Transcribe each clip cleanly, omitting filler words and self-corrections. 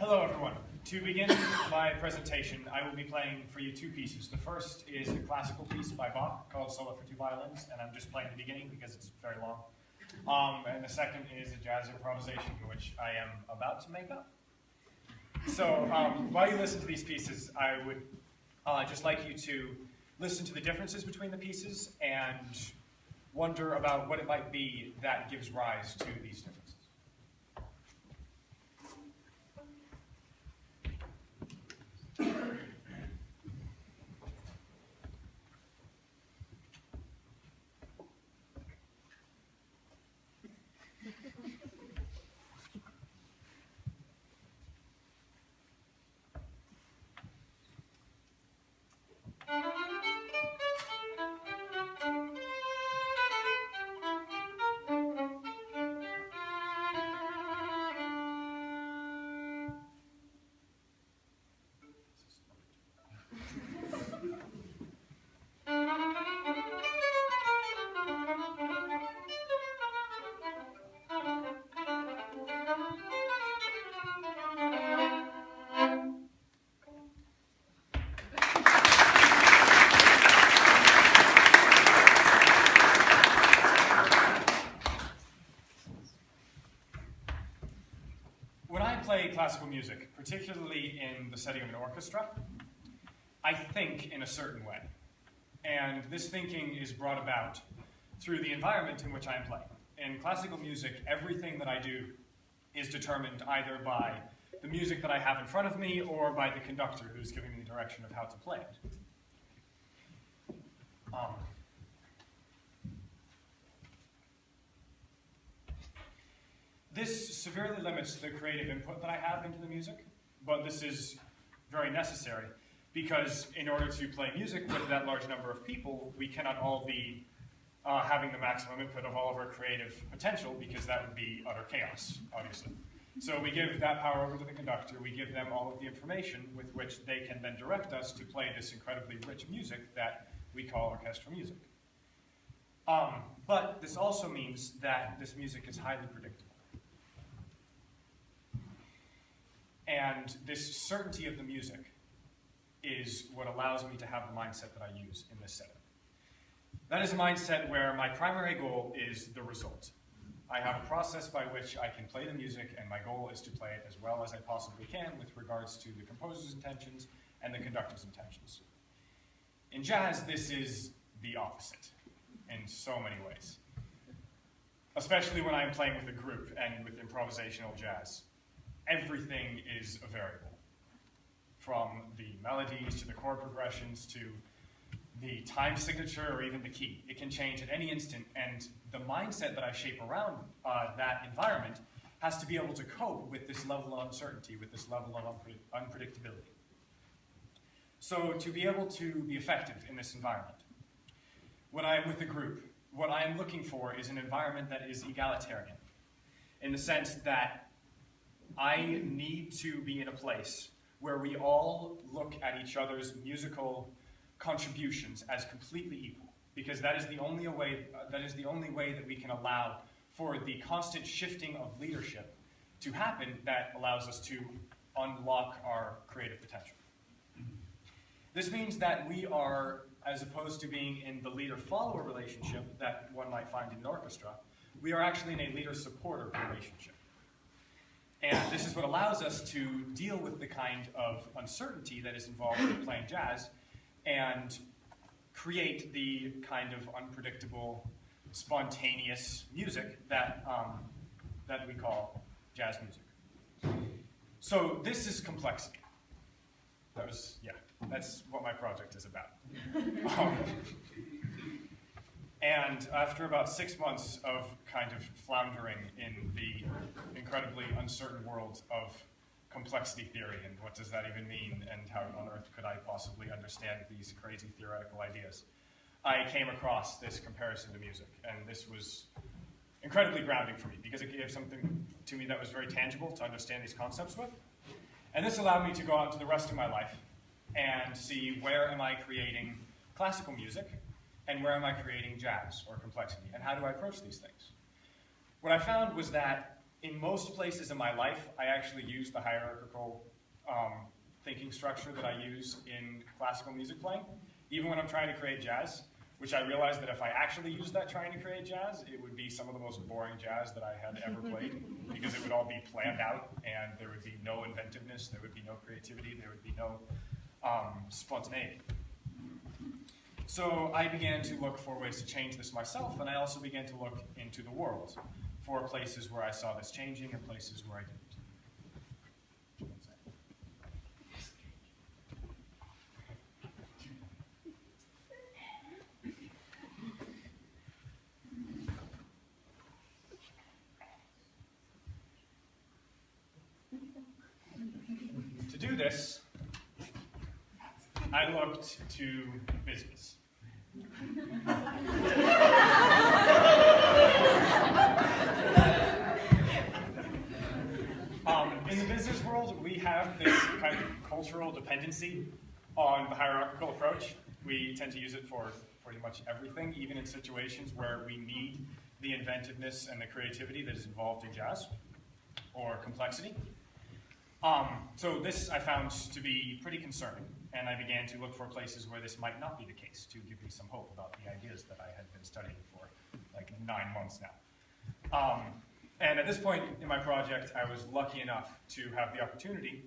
Hello, everyone. To begin my presentation, I will be playing for you two pieces. The first is a classical piece by Bach called Solo for Two Violins, and I'm just playing the beginning because it's very long. And the second is a jazz improvisation, which I am about to make up. So while you listen to these pieces, I would just like you to listen to the differences between the pieces and wonder about what it might be that gives rise to these differences. When I play classical music, particularly in the setting of an orchestra, I think in a certain way. And this thinking is brought about through the environment in which I am playing. In classical music, everything that I do is determined either by the music that I have in front of me or by the conductor who's giving me the direction of how to play it. This severely limits the creative input that I have into the music, but this is very necessary because in order to play music with that large number of people, we cannot all be having the maximum input of all of our creative potential because that would be utter chaos, obviously. So we give that power over to the conductor, we give them all of the information with which they can then direct us to play this incredibly rich music that we call orchestral music. But this also means that this music is highly predictable. And this certainty of the music is what allows me to have the mindset that I use in this setting. That is a mindset where my primary goal is the result. I have a process by which I can play the music, and my goal is to play it as well as I possibly can with regards to the composer's intentions and the conductor's intentions. In jazz, this is the opposite in so many ways, especially when I'm playing with a group and with improvisational jazz. Everything is a variable, from the melodies to the chord progressions to the time signature or even the key. It can change at any instant, and the mindset that I shape around that environment has to be able to cope with this level of uncertainty, with this level of unpredictability. So to be able to be effective in this environment, when I am with a group, what I am looking for is an environment that is egalitarian, in the sense that I need to be in a place where we all look at each other's musical contributions as completely equal, because that is the only way that we can allow for the constant shifting of leadership to happen that allows us to unlock our creative potential. This means that we are, as opposed to being in the leader-follower relationship that one might find in an orchestra, we are actually in a leader-supporter relationship. And this is what allows us to deal with the kind of uncertainty that is involved in playing jazz and create the kind of unpredictable, spontaneous music that, that we call jazz music. So this is complexity. That's what my project is about. And after about 6 months of kind of floundering in the incredibly uncertain world of complexity theory and what does that even mean and how on earth could I possibly understand these crazy theoretical ideas, I came across this comparison to music. And this was incredibly grounding for me because it gave something to me that was very tangible to understand these concepts with. And this allowed me to go out into the rest of my life and see where am I creating classical music and where am I creating jazz or complexity, and how do I approach these things? What I found was that in most places in my life, I actually use the hierarchical thinking structure that I use in classical music playing, even when I'm trying to create jazz, which I realized that if I actually used that trying to create jazz, it would be some of the most boring jazz that I had ever played, because it would all be planned out, and there would be no inventiveness, there would be no creativity, there would be no spontaneity. So I began to look for ways to change this myself, and I also began to look into the world for places where I saw this changing and places where I didn't. To do this, I looked to business. In the business world, we have this kind of cultural dependency on the hierarchical approach. We tend to use it for pretty much everything, even in situations where we need the inventiveness and the creativity that is involved in jazz or complexity. So this I found to be pretty concerning, and I began to look for places where this might not be the case, to give me some hope about the ideas that I had been studying for like 9 months now. And at this point in my project, I was lucky enough to have the opportunity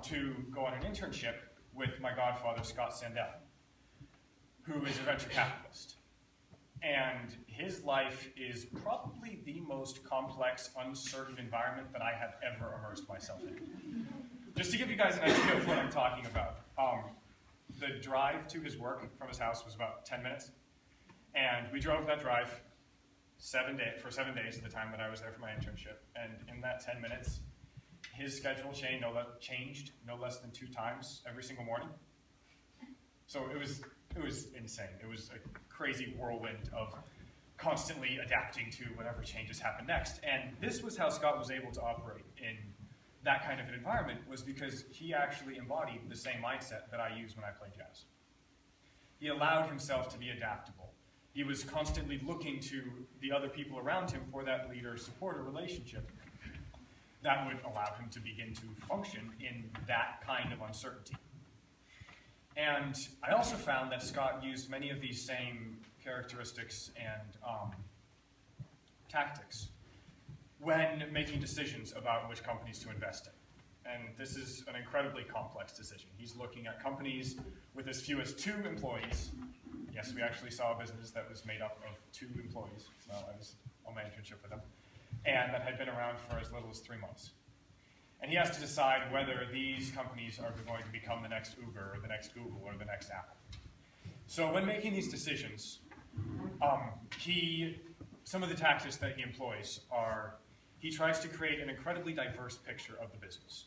to go on an internship with my godfather, Scott Sandell, who is a venture capitalist. And his life is probably the most complex, uncertain environment that I have ever immersed myself in. Just to give you guys an idea of what I'm talking about, the drive to his work from his house was about 10 minutes. And we drove that drive for 7 days at the time that I was there for my internship. And in that 10 minutes, his schedule changed no less than 2 times every single morning. So it was insane. It was a crazy whirlwind of constantly adapting to whatever changes happen next. And this was how Scott was able to operate in that kind of an environment, was because he actually embodied the same mindset that I use when I play jazz. He allowed himself to be adaptable. He was constantly looking to the other people around him for that leader-supporter relationship that would allow him to begin to function in that kind of uncertainty. And I also found that Scott used many of these same characteristics and tactics when making decisions about which companies to invest in. And this is an incredibly complex decision. He's looking at companies with as few as 2 employees. Yes, we actually saw a business that was made up of 2 employees. So I was on my internship with them. And that had been around for as little as 3 months. And he has to decide whether these companies are going to become the next Uber, or the next Google, or the next Apple. So when making these decisions, some of the tactics that he employs are, he tries to create an incredibly diverse picture of the business.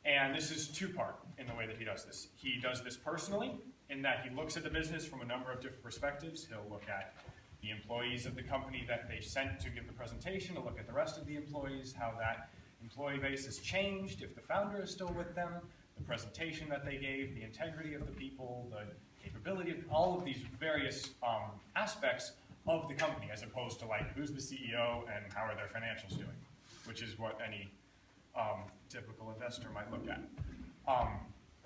And this is 2-part in the way that he does this. He does this personally, in that he looks at the business from a number of different perspectives. He'll look at the employees of the company that they sent to give the presentation, he'll look at the rest of the employees, how that employee base has changed, if the founder is still with them, the presentation that they gave, the integrity of the people, the capability of all of these various aspects of the company, as opposed to like, who's the CEO and how are their financials doing, which is what any typical investor might look at.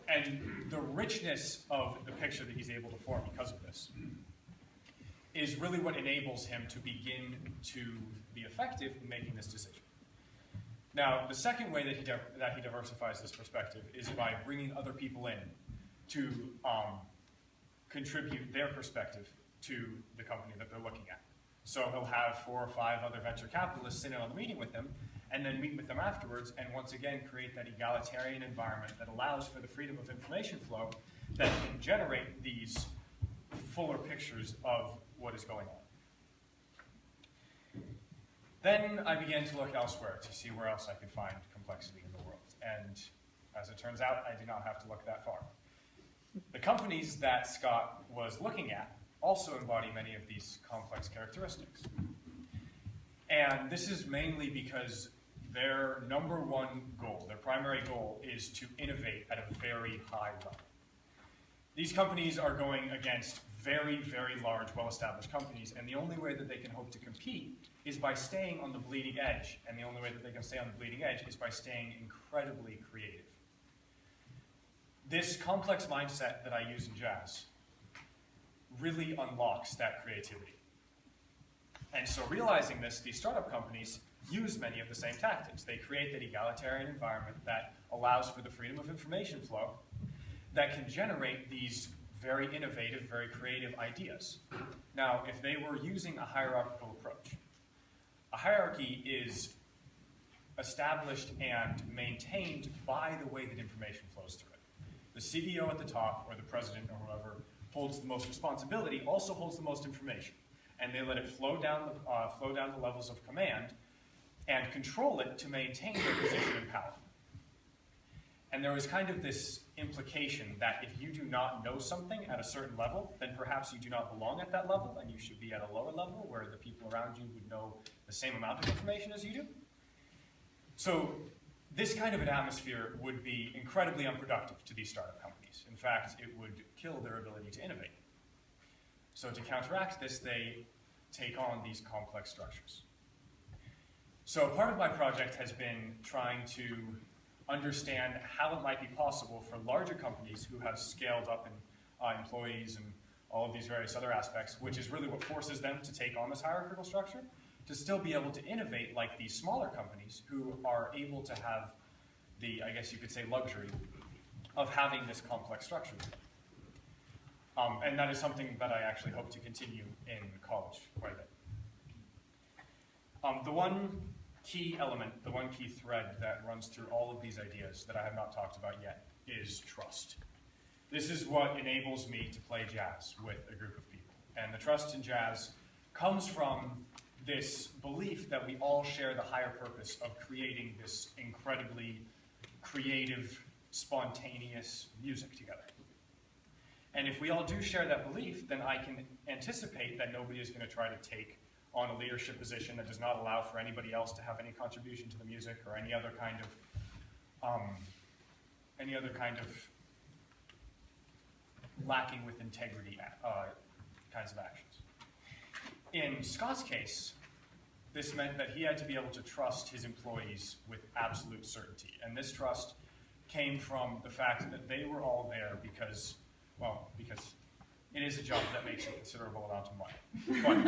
And the richness of the picture that he's able to form because of this is really what enables him to begin to be effective in making this decision. Now, the second way that he diversifies this perspective is by bringing other people in to contribute their perspective to the company that they're looking at. So he'll have 4 or 5 other venture capitalists sit in on the meeting with him, and then meet with them afterwards, and once again create that egalitarian environment that allows for the freedom of information flow that can generate these fuller pictures of what is going on. Then I began to look elsewhere to see where else I could find complexity in the world. And as it turns out, I did not have to look that far. The companies that Scott was looking at also embody many of these complex characteristics. And this is mainly because their number one goal, their primary goal, is to innovate at a very high level. These companies are going against very, very large, well-established companies, and the only way that they can hope to compete is by staying on the bleeding edge, and the only way that they can stay on the bleeding edge is by staying incredibly creative. This complex mindset that I use in jazz really unlocks that creativity. And so realizing this, these startup companies use many of the same tactics. They create that egalitarian environment that allows for the freedom of information flow that can generate these very innovative, very creative ideas. Now, if they were using a hierarchical approach, a hierarchy is established and maintained by the way that information flows through it. The CEO at the top, or the president, or whoever holds the most responsibility, also holds the most information. And they let it flow down the levels of command and control it to maintain their position in power. And there was kind of this implication that if you do not know something at a certain level, then perhaps you do not belong at that level, and you should be at a lower level where the people around you would know the same amount of information as you do. So this kind of an atmosphere would be incredibly unproductive to these startup companies. In fact, it would kill their ability to innovate. So to counteract this, they take on these complex structures. So part of my project has been trying to understand how it might be possible for larger companies who have scaled up in employees and all of these various other aspects, which is really what forces them to take on this hierarchical structure, to still be able to innovate like these smaller companies who are able to have the, I guess you could say, luxury of having this complex structure. And that is something that I actually hope to continue in college quite a bit. The one key element, the one key thread that runs through all of these ideas that I have not talked about yet is trust. This is what enables me to play jazz with a group of people. And the trust in jazz comes from this belief that we all share the higher purpose of creating this incredibly creative, spontaneous music together. And if we all do share that belief, then I can anticipate that nobody is going to try to take on a leadership position that does not allow for anybody else to have any contribution to the music or any other kind of lacking with integrity kinds of actions. In Scott's case, this meant that he had to be able to trust his employees with absolute certainty. And this trust came from the fact that they were all there because it is a job that makes a considerable amount of money. But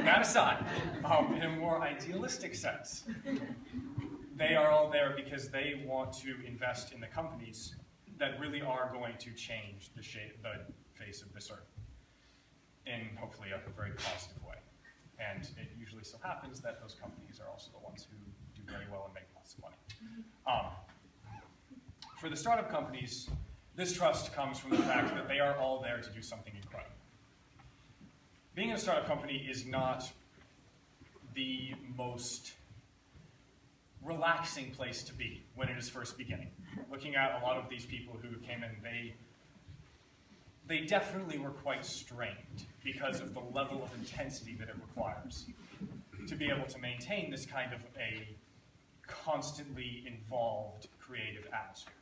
that aside, in a more idealistic sense, they are all there because they want to invest in the companies that really are going to change the face of this earth in hopefully a very positive way. And it usually so happens that those companies are also the ones who do very well and make lots of money. For the startup companies, this trust comes from the fact that they are all there to do something incredible. Being in a startup company is not the most relaxing place to be when it is first beginning. Looking at a lot of these people who came in, they definitely were quite strained because of the level of intensity that it requires to be able to maintain this kind of a constantly involved creative atmosphere.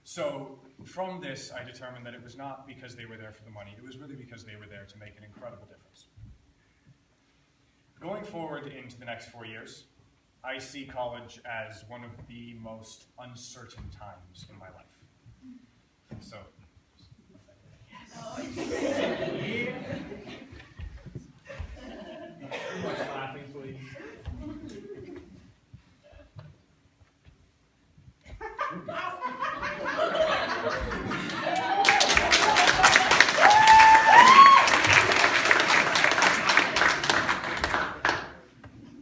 So from this, I determined that it was not because they were there for the money, it was really because they were there to make an incredible difference. Going forward into the next 4 years, I see college as one of the most uncertain times in my life. So, laughing, please.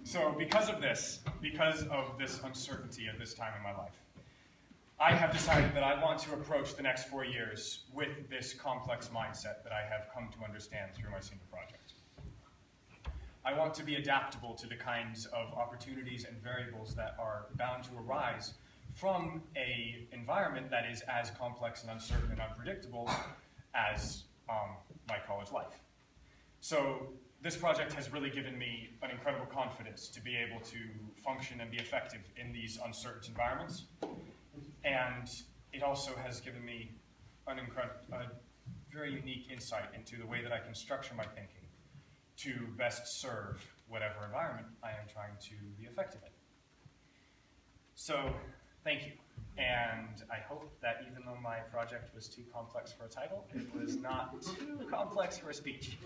So because of this uncertainty at this time in my life, I have decided that I want to approach the next 4 years with this complex mindset that I have come to understand through my senior project. I want to be adaptable to the kinds of opportunities and variables that are bound to arise from an environment that is as complex and uncertain and unpredictable as my college life. So this project has really given me an incredible confidence to be able to function and be effective in these uncertain environments. And it also has given me a very unique insight into the way that I can structure my thinking to best serve whatever environment I am trying to be effective in. So, thank you. And I hope that even though my project was too complex for a title, it was not too complex for a speech.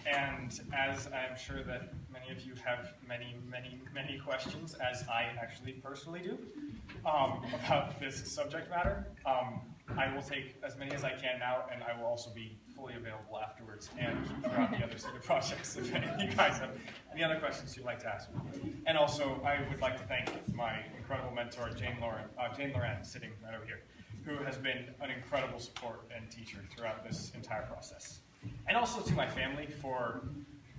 And as I'm sure that many of you have many questions, as I actually personally do, about this subject matter, I will take as many as I can now, and I will also be fully available afterwards and throughout the other sort of projects if any of you guys have any other questions you'd like to ask me. And also, I would like to thank my incredible mentor, Jane Loren, sitting right over here, who has been an incredible support and teacher throughout this entire process. And also to my family for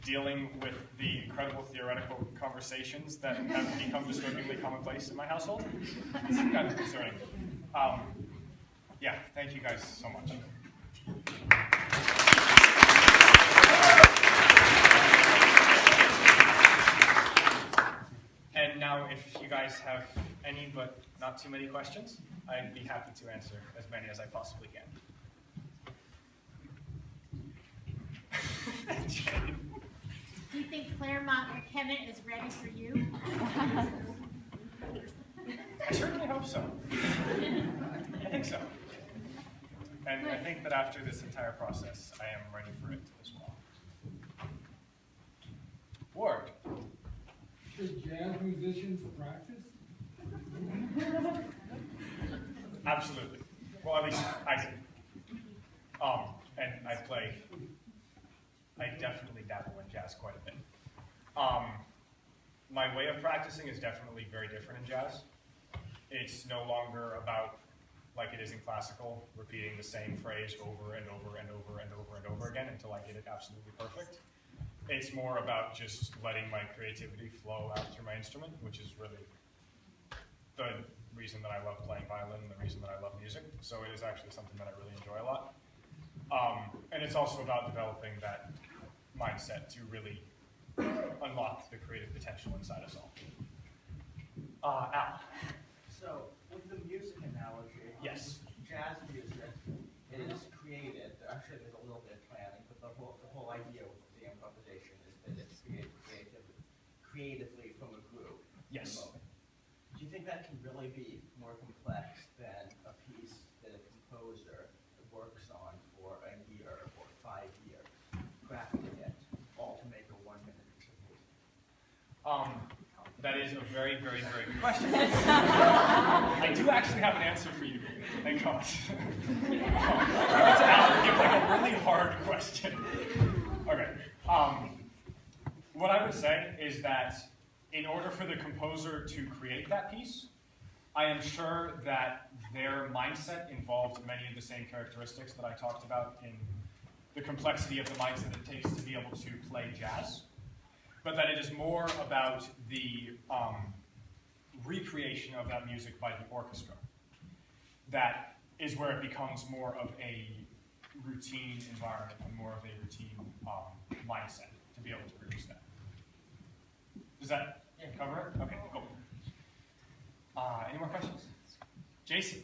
dealing with the incredible theoretical conversations that have become disturbingly commonplace in my household. It's kind of concerning. Yeah, thank you guys so much. And now, if you guys have any but not too many questions, I'd be happy to answer as many as I possibly can. Do you think Claremont McKenna is ready for you? I certainly hope so. I think so. And I think that after this entire process, I am ready for it as well. Ward. Should jazz musicians practice? Absolutely. Well, at least I do. And I definitely dabble in jazz quite a bit. My way of practicing is definitely very different in jazz. It's no longer about, like it is in classical, repeating the same phrase over and over and over and over and over again until I get it absolutely perfect. It's more about just letting my creativity flow out through my instrument, which is really the reason that I love playing violin and the reason that I love music. So it is actually something that I really enjoy a lot. And it's also about developing that mindset to really unlock the creative potential inside us all. Al. So, with the music analogy, Yes. Jazz music is created, actually there's a little bit of planning, but the whole idea with the improvisation is that it's created creatively from a group. Yes. In the moment. Do you think that can really be more complex than a piece that a composer works on for a year or 5 years, crafting it, all to make a 1-minute piece of music? That is a very, very, very good question. I do actually have an answer for you. Thank God. That's Al, give like a really hard question. Okay. What I would say is that in order for the composer to create that piece, I am sure that their mindset involved many of the same characteristics that I talked about in the complexity of the mindset it takes to be able to play jazz, but that it is more about the recreation of that music by the orchestra. That is where it becomes more of a routine environment and more of a routine mindset to be able to produce that. Does that cover it? Okay, cool. Any more questions? Jason.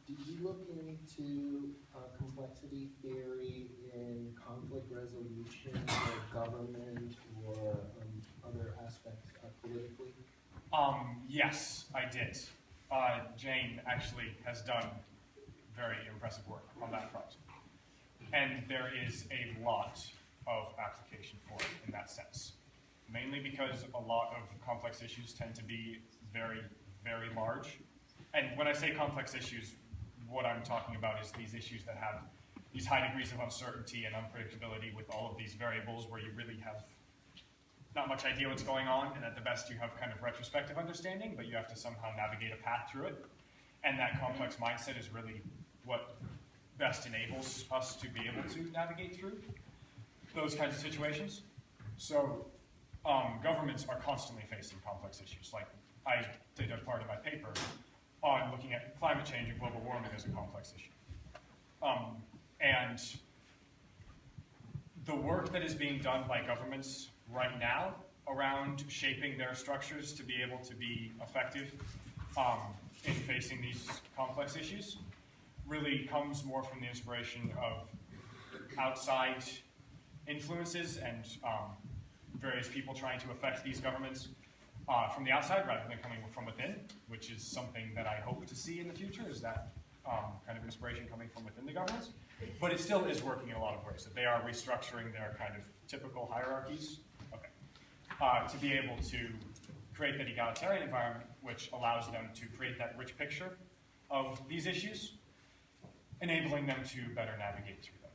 Did you look into complexity theory in conflict resolution or government or other aspects politically? Yes, I did. Jane actually has done very impressive work on that front. And there is a lot of application for it in that sense. Mainly because a lot of complex issues tend to be very, very large. And when I say complex issues, what I'm talking about is these issues that have these high degrees of uncertainty and unpredictability with all of these variables where you really have not much idea what's going on, and at the best you have kind of retrospective understanding, but you have to somehow navigate a path through it. And that complex mindset is really what best enables us to be able to navigate through those kinds of situations. So governments are constantly facing complex issues. Like I did a part of my paper on looking at climate change and global warming as a complex issue. And the work that is being done by governments right now around shaping their structures to be able to be effective in facing these complex issues really comes more from the inspiration of outside influences and various people trying to affect these governments from the outside rather than coming from within, which is something that I hope to see in the future, is that kind of inspiration coming from within the governments. But it still is working in a lot of ways, that they are restructuring their kind of typical hierarchies to be able to create that egalitarian environment which allows them to create that rich picture of these issues, enabling them to better navigate through them.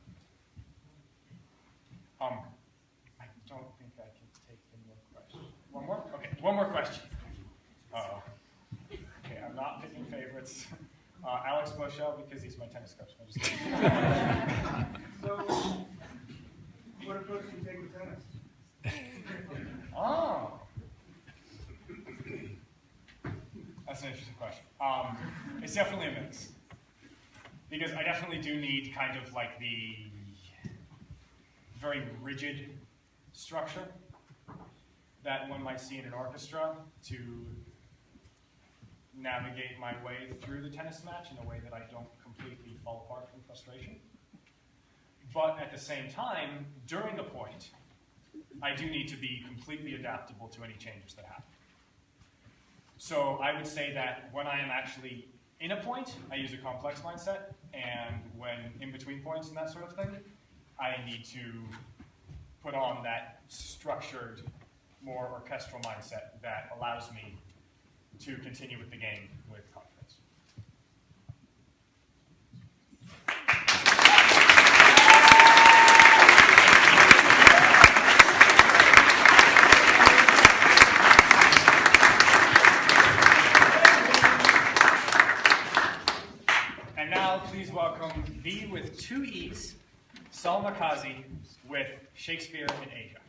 I don't think I can take any more questions. One more? Okay, one more question. Uh-oh. Okay, I'm not picking favorites. Alex Moschel, because he's my tennis coach. I'm just kidding. So, what approach do you take with tennis? Oh. That's an interesting question. It's definitely a mix. Because I definitely do need kind of like the very rigid structure that one might see in an orchestra to navigate my way through the tennis match in a way that I don't completely fall apart from frustration. But at the same time, during the point, I do need to be completely adaptable to any changes that happen. So I would say that when I am actually in a point, I use a complex mindset, and when in between points and that sort of thing, I need to put on that structured, more orchestral mindset that allows me to continue with the game with confidence. And now, please welcome the with 2 E's, Salma Kazi with Shakespeare in Asia.